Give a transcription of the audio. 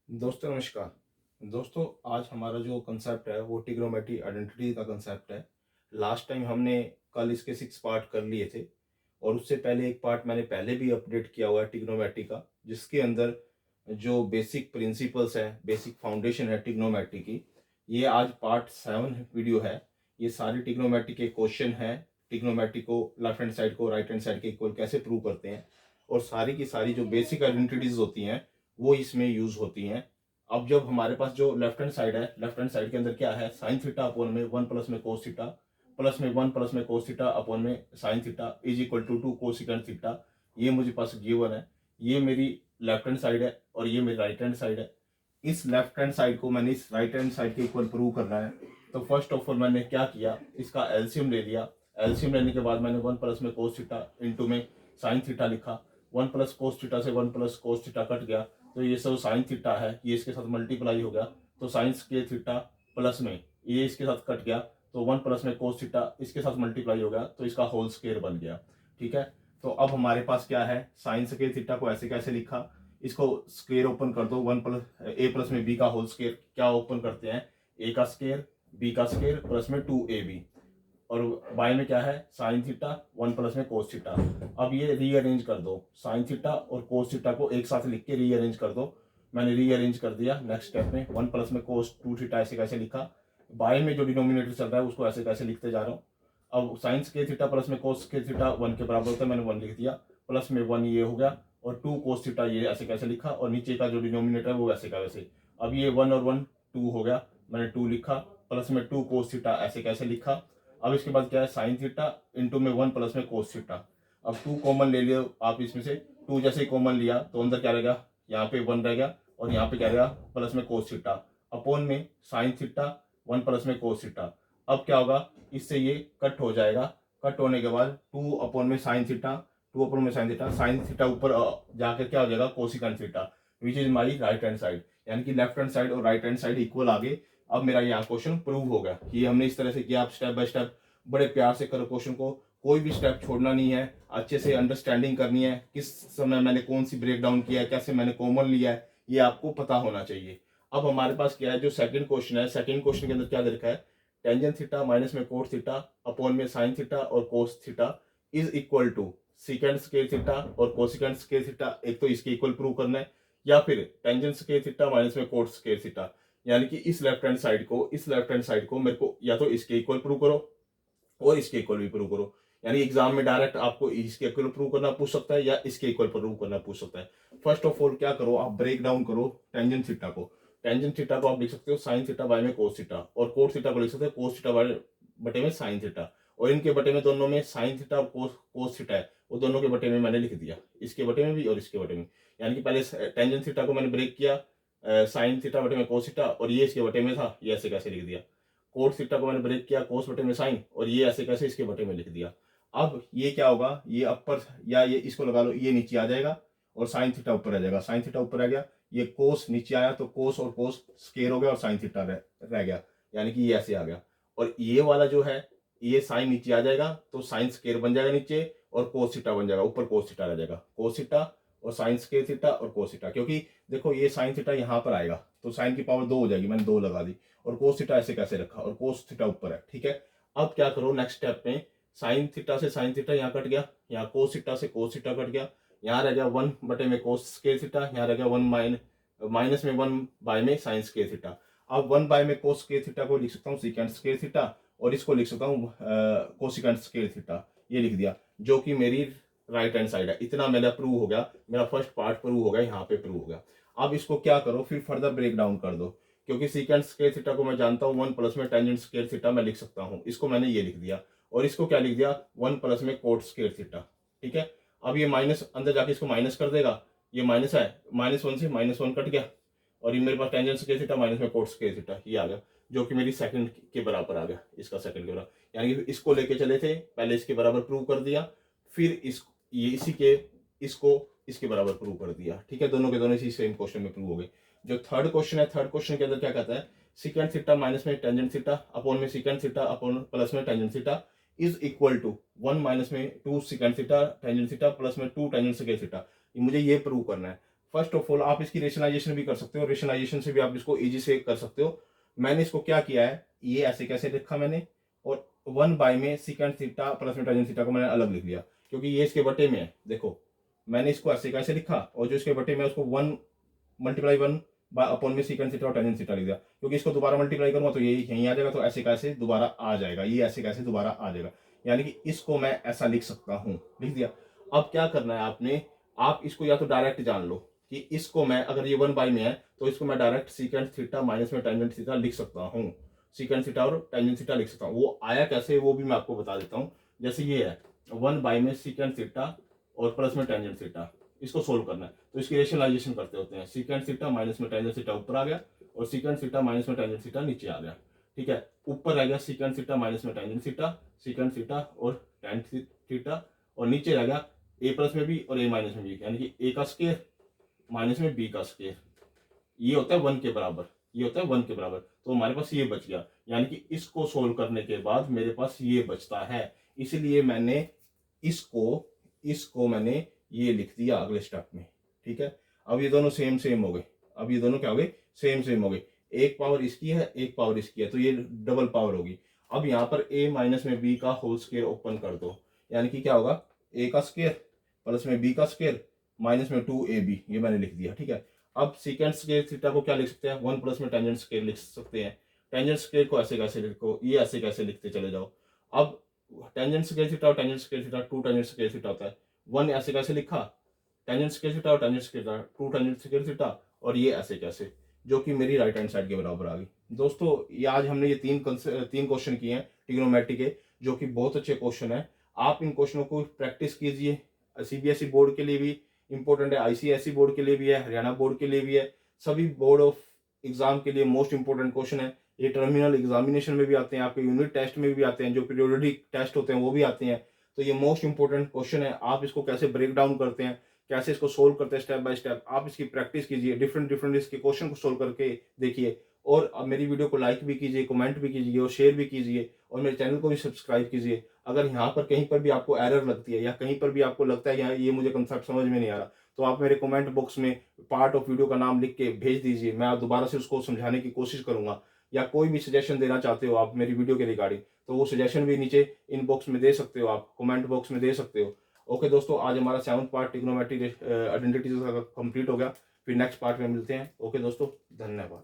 दोस्तों नमस्कार। दोस्तों आज हमारा जो कंसेप्ट है वो ट्रिग्नोमेट्री आइडेंटिटी का कंसेप्ट है। लास्ट टाइम हमने कल इसके 6 पार्ट कर लिए थे और उससे पहले एक पार्ट मैंने पहले भी अपडेट किया हुआ है ट्रिग्नोमेट्री का, जिसके अंदर जो बेसिक प्रिंसिपल्स है, बेसिक फाउंडेशन है ट्रिग्नोमेट्री की। ये आज पार्ट 7 वीडियो है। ये सारे ट्रिग्नोमेट्री के क्वेश्चन हैं। ट्रिग्नोमेट्री को लेफ्ट हैंड साइड को राइट हैंड साइड के इक्वल कैसे प्रूव करते हैं और सारी की सारी जो बेसिक आइडेंटिटीज होती हैं वो इसमें यूज होती हैं। अब जब हमारे पास जो लेफ्ट हैंड साइड है, लेफ्ट हैंड साइड के अंदर क्या है, साइन थीटा अपॉन में 1 प्लस में कोस थीटा प्लस में 1 प्लस में कोस थीटा अपॉन में sine theta is equal to 2 cosecant theta. ये मुझे पास गिवन है। ये मेरी लेफ्ट हैंड साइड है और ये मेरी राइट हैंड साइड है। इस लेफ्ट हैंड साइड को मैंने इस राइट हैंड साइड के इक्वल प्रूव करना है। तो फर्स्ट ऑफ ऑल मैंने क्या किया, इसका एलसीएम ले लिया। एलसीएम लेने के बाद मैंने 1 प्लस में कोस थीटा इंटू में साइन थीटा लिखा। 1 प्लस कोस थीटा से 1 प्लस कोस थीटा कट गया, तो ये सब साइन थीटा है, ये इसके साथ मल्टीप्लाई हो गया, तो साइन स्क्वायर थीटा प्लस में ये इसके साथ कट गया, तो 1 प्लस में कोस थीटा इसके साथ मल्टीप्लाई हो गया, तो इसका होल स्क्वायर बन गया। ठीक है। तो अब हमारे पास क्या है, साइन स्क्वायर थीटा को ऐसे कैसे लिखा, इसको स्क्वायर ओपन कर दो, 1 प्लस ए प्लस में बी का होल स्क्वायर क्या ओपन करते हैं, ए का स्क्वायर बी का स्क्वायर प्लस में 2ab और बाय में क्या है साइन थीटा 1 प्लस में कोस थीटा। अब ये रीअरेंज कर दो, साइन थीटा और कोस थीटा को एक साथ लिख के रीअरेंज कर दो। मैंने रीअरेंज कर दिया। नेक्स्ट स्टेप में 1 प्लस में कोस 2 थीटा ऐसे कैसे लिखा, बाय में जो डिनोमिनेटर चल रहा है उसको ऐसे कैसे लिखते जा रहा हूँ। अब साइन स्क्वायर थीटा प्लस में कोस स्क्वायर थीटा 1 के बराबर होता है, मैंने 1 लिख दिया, प्लस में 1 ये हो गया और 2 कोस थीटा ये ऐसे कैसे लिखा और नीचे का जो डिनोमिनेटर है वो वैसे का वैसे। अब ये 1 और 1 2 हो गया, मैंने 2 लिखा, प्लस में 2 कोस थीटा ऐसे कैसे लिखा। अब इसके बाद क्या है साइन थीटा इंटू में 1 प्लस में कोस थीटा। अब 2 कॉमन ले लियो आप इसमें से, 2 जैसे ही कॉमन लिया तो अंदर क्या रहेगा, यहाँ पे 1 रह गया और यहाँ पे क्या रहेगा प्लस में कोस थीटा अपॉन में साइन थीटा 1 प्लस में कोस थीटा। अब क्या होगा, इससे ये कट हो जाएगा। कट होने के बाद 2 अपॉन में साइन थीटा, 2 अपॉन में साइन थीटा ऊपर जाकर क्या हो जाएगा cosecant theta, which is my right hand side. यानी कि लेफ्ट हैंड साइड और राइट हैंड साइड इक्वल आ गए। अब मेरा यहाँ क्वेश्चन प्रूव हो गया। ये हमने इस तरह से किया। आप स्टेप बाय स्टेप बड़े प्यार से करो क्वेश्चन को, कोई भी स्टेप छोड़ना नहीं है, अच्छे से अंडरस्टैंडिंग करनी है, किस समय मैंने कौन सी ब्रेक डाउन किया है, कैसे मैंने कॉमन लिया है, ये आपको पता होना चाहिए। अब हमारे पास क्या है, जो सेकंड क्वेश्चन है, सेकंड क्वेश्चन के अंदर क्या दे रखा है, टेंजेंट थीटा माइनस में कोट थीटा अपॉन में साइन थीटा और cos theta is equal to secant square theta और कोसिकेंड स्क्वायर थीटा। एक तो इसके इक्वल प्रूव करना है, या फिर टेंजेंट स्क्वायर थीटा माइनस में कोट स्क्वायर थीटा। यानी कि इस लेफ्ट हैंड साइड को, इस लेफ्ट हैंड साइड को मेरे को या तो इसके इक्वल प्रूव करो और इसके इक्वल भी प्रूव करो। यानी एग्जाम में डायरेक्ट आपको इसके इक्वल प्रूव करना पूछ सकता है या इसके इक्वल प्रूव करना पूछ सकता है। फर्स्ट ऑफ ऑल क्या करो, आप ब्रेक डाउन करो टेंजेंट थीटा को। टेंजेंट थीटा को आप लिख सकते हो साइन थीटा बाय में कोस थीटा और कोट थीटा को लिख सकते हो कोस थीटा बाय बटे में साइन थीटा। और इनके बटे में दोनों में साइन थीटा और कोस थीटा है, वो दोनों के बटे में मैंने लिख दिया, इसके बटे में भी और इसके बटे में। यानी कि पहले टेंजेंट थीटा को मैंने ब्रेक किया साइन थीटा बटे में कोस थीटा और ये इसके बटे में था, ये ऐसे कैसे लिख दिया। कोस थीटा को मैंने ब्रेक किया कोस बटे में साइन और ये ऐसे कैसे इसके बटे में लिख दिया। अब ये क्या होगा, ये अपर या ये इसको लगा लो, ये नीचे आ जाएगा और साइन थीटा ऊपर आ जाएगा। साइन थीटा ऊपर आ गया, ये कोस नीचे आया तो कोस और कोस स्केयर हो गया और साइन थीटा रह गया, यानी कि ये ऐसे आ गया। और ये वाला जो है, ये साइन नीचे आ जाएगा तो साइन स्केयर बन जाएगा नीचे और कोस थीटा बन जाएगा, ऊपर कोस थीटा रह जाएगा। कोस थीटा और साइन स्केयर थीटा और कोस थीटा, क्योंकि देखो ये साइन थीटा यहाँ पर आएगा तो साइन की पावर 2 हो जाएगी, मैंने 2 लगा दी, और कोस थीटा ऐसे कैसे रखा और कोस थीटा ऊपर है। ठीक है। अब क्या करो नेक्स्ट स्टेप में, साइन थीटा से साइन थीटा यहाँ कट गया, यहाँ कोस थीटा से कोस थीटा कट गया, यहाँ रह गया 1 बटे में कोस स्केयर थीटा, यहाँ रह गया 1 माइनस में 1 बाय में साइन स्केयर थीटा। अब 1 बाय में कोस स्केयर थीटा को लिख सकता हूँ सीकेंट स्केयर थीटा और इसको लिख सकता हूँ कोसिकेंट स्केयर थीटा, ये लिख दिया, जो कि मेरी राइट हैंड साइड है। इतना मेरा प्रूव हो गया, मेरा फर्स्ट पार्ट प्रूव हो गया, यहाँ पे प्रूव हो गया। अब इसको क्या करो, फिर फर्दर ब्रेक डाउन कर दो, क्योंकि सीकेंट स्क्वायर थीटा को मैं जानता हूँ 1 प्लस में टेंजेंट स्क्वायर थीटा मैं लिख सकता हूँ, इसको मैंने ये लिख दिया और इसको क्या लिख दिया 1 प्लस में कोट स्क्वायर थीटा। ठीक है। अब ये माइनस अंदर जाके इसको माइनस कर देगा, ये माइनस है, -1 से -1 कट गया और ये मेरे पास टेंजेंट स्क्वायर थीटा माइनस में कोट स्क्वायर थीटा ये आ गया, जो कि मेरी सेकंड के बराबर आ गया, इसका सेकंड के बराबर। यानी कि इसको लेके चले थे, पहले इसके बराबर प्रूव कर दिया, फिर इस ये इसी के इसको इसके बराबर प्रूव कर दिया। ठीक है। दोनों के दोनों इसी सेम क्वेश्चन में प्रूव हो गए। जो थर्ड क्वेश्चन है, थर्ड क्वेश्चन के अंदर क्या कहता है, सीकेंट थीटा माइनस में टेंजेंट थीटा अपॉन में सीकेंट थीटा अपॉन प्लस में tangent theta is equal to 1 minus में 2 secant theta tangent theta plus में 2 टेंजेंट स्क्वायर थीटा। मुझे ये प्रूव करना है। फर्स्ट ऑफ ऑल आप इसकी रेशनलाइजेशन भी कर सकते हो, रेशनलाइजेशन से भी आप इसको इजी से कर सकते हो। मैंने इसको क्या किया है, ये ऐसे कैसे लिखा मैंने, और 1 बाय में सीकेंट थीटा प्लस में टेंजेंट थीटा को मैंने अलग लिख दिया, क्योंकि ये इसके बटे में है। देखो मैंने इसको ऐसे कैसे लिखा, और जो इसके बटे में उसको 1 × 1 में सीकेंट थीटा और टेंजेंट थीटा लिख दिया, क्योंकि इसको दोबारा मल्टीप्लाई करूंगा तो ये यहीं आ जाएगा, तो ऐसे कैसे दोबारा आ जाएगा, ये ऐसे कैसे दोबारा आ जाएगा, यानी कि इसको मैं ऐसा लिख सकता हूं, लिख दिया। अब क्या करना है आपने, आप इसको या तो डायरेक्ट जान लो कि इसको मैं, अगर ये 1 बाय में है तो इसको मैं डायरेक्ट सीकेंट थीटा माइनस में टेंजेंट थीटा लिख सकता हूँ, सीकेंट थीटा और टेंजेंट थीटा लिख सकता हूँ। वो आया कैसे वो भी मैं आपको बता देता हूँ। जैसे ये है 1 बाय में सीकेंट थीटा और प्लस में टेंजेंट थीटा, इसको सोल्व करना है तो इसकी रेशनलाइजेशन करते होते हैं। सीकेंट थीटा माइनस में टेंजेंट थीटा ऊपर आ गया और सीकेंट थीटा माइनस में टेंजेंट थीटा नीचे आ गया, ठीक है। ऊपर रह गया सीकेंट थीटा माइनस में टेंजेंट थीटा, सीकेंट थीटा और टेन थीटा, और नीचे रह गया ए प्लस में भी और ए माइनस में भी, यानी कि ए का स्क्वायर माइनस में बी का स्क्वायर, ये होता है 1 के बराबर, ये होता है 1 के बराबर। तो हमारे पास ये बच गया, यानी कि इसको सोल्व करने के बाद मेरे पास ये बचता है, इसीलिए मैंने इसको इसको मैंने ये लिख दिया अगले स्टेप में, ठीक है। अब ये दोनों सेम सेम हो गए, अब ये दोनों क्या हो गए, सेम सेम हो गए। एक पावर इसकी है, एक पावर इसकी है, तो ये डबल पावर होगी। अब यहाँ पर a माइनस में b का होल स्क्वायर ओपन कर दो, यानी कि क्या होगा, a का स्क्वायर प्लस में b का स्क्वायर माइनस में 2ab, ये मैंने लिख दिया, ठीक है। अब सीकेंट स्क्वायर थीटा को क्या लिख सकते हैं, 1 प्लस में टेंजेंट स्क्वायर लिख सकते हैं। टेंजेंट स्क्वायर को ऐसे कैसे लिखो, ये ऐसे कैसे लिखते चले जाओ। अब टेंजेंट स्क्वायर थीटा और tangent square theta 2 tangent square theta होता है, 1 ऐसे कैसे लिखा, टेंजेंट स्क्वायर थीटा और tangent square theta 2 tangent square theta, और ये ऐसे कैसे, जो कि मेरी राइट हैंड साइड के बराबर आ गई। दोस्तों ये आज हमने ये तीन क्वेश्चन किए हैं ट्रिग्नोमेट्री के, जो कि बहुत अच्छे क्वेश्चन है। आप इन क्वेश्चनों को प्रैक्टिस कीजिए, सीबीएसई बोर्ड के लिए भी इंपॉर्टेंट है, आईसीएसई बोर्ड के लिए भी है, हरियाणा बोर्ड के लिए भी है, सभी बोर्ड ऑफ एग्जाम के लिए मोस्ट इंपॉर्टेंट क्वेश्चन है। ये टर्मिनल एग्जामिनेशन में भी आते हैं, आपके यूनिट टेस्ट में भी आते हैं, जो पीरियोडिक टेस्ट होते हैं वो भी आते हैं। तो ये मोस्ट इंपॉर्टेंट क्वेश्चन है, आप इसको कैसे ब्रेक डाउन करते हैं, कैसे इसको सोल्व करते हैं स्टेप बाय स्टेप, आप इसकी प्रैक्टिस कीजिए, डिफरेंट डिफरेंट इसके क्वेश्चन को सोल्व करके देखिए। और अब मेरी वीडियो को लाइक भी कीजिए, कमेंट भी कीजिए और शेयर भी कीजिए, और मेरे चैनल को भी सब्सक्राइब कीजिए। अगर यहाँ पर कहीं पर भी आपको एरर लगती है या कहीं पर भी आपको लगता है कि ये मुझे कंसेप्ट समझ में नहीं आ रहा, तो आप मेरे कमेंट बॉक्स में पार्ट ऑफ वीडियो का नाम लिख के भेज दीजिए, मैं दोबारा से उसको समझाने की कोशिश करूंगा। या कोई भी सजेशन देना चाहते हो आप मेरी वीडियो के रिगार्डिंग, तो वो सजेशन भी नीचे इनबॉक्स में दे सकते हो, आप कमेंट बॉक्स में दे सकते हो। ओके दोस्तों, आज हमारा 7th पार्ट ट्रिग्नोमेट्री आइडेंटिटीज का कंप्लीट हो गया, फिर नेक्स्ट पार्ट में मिलते हैं। ओके दोस्तों, धन्यवाद।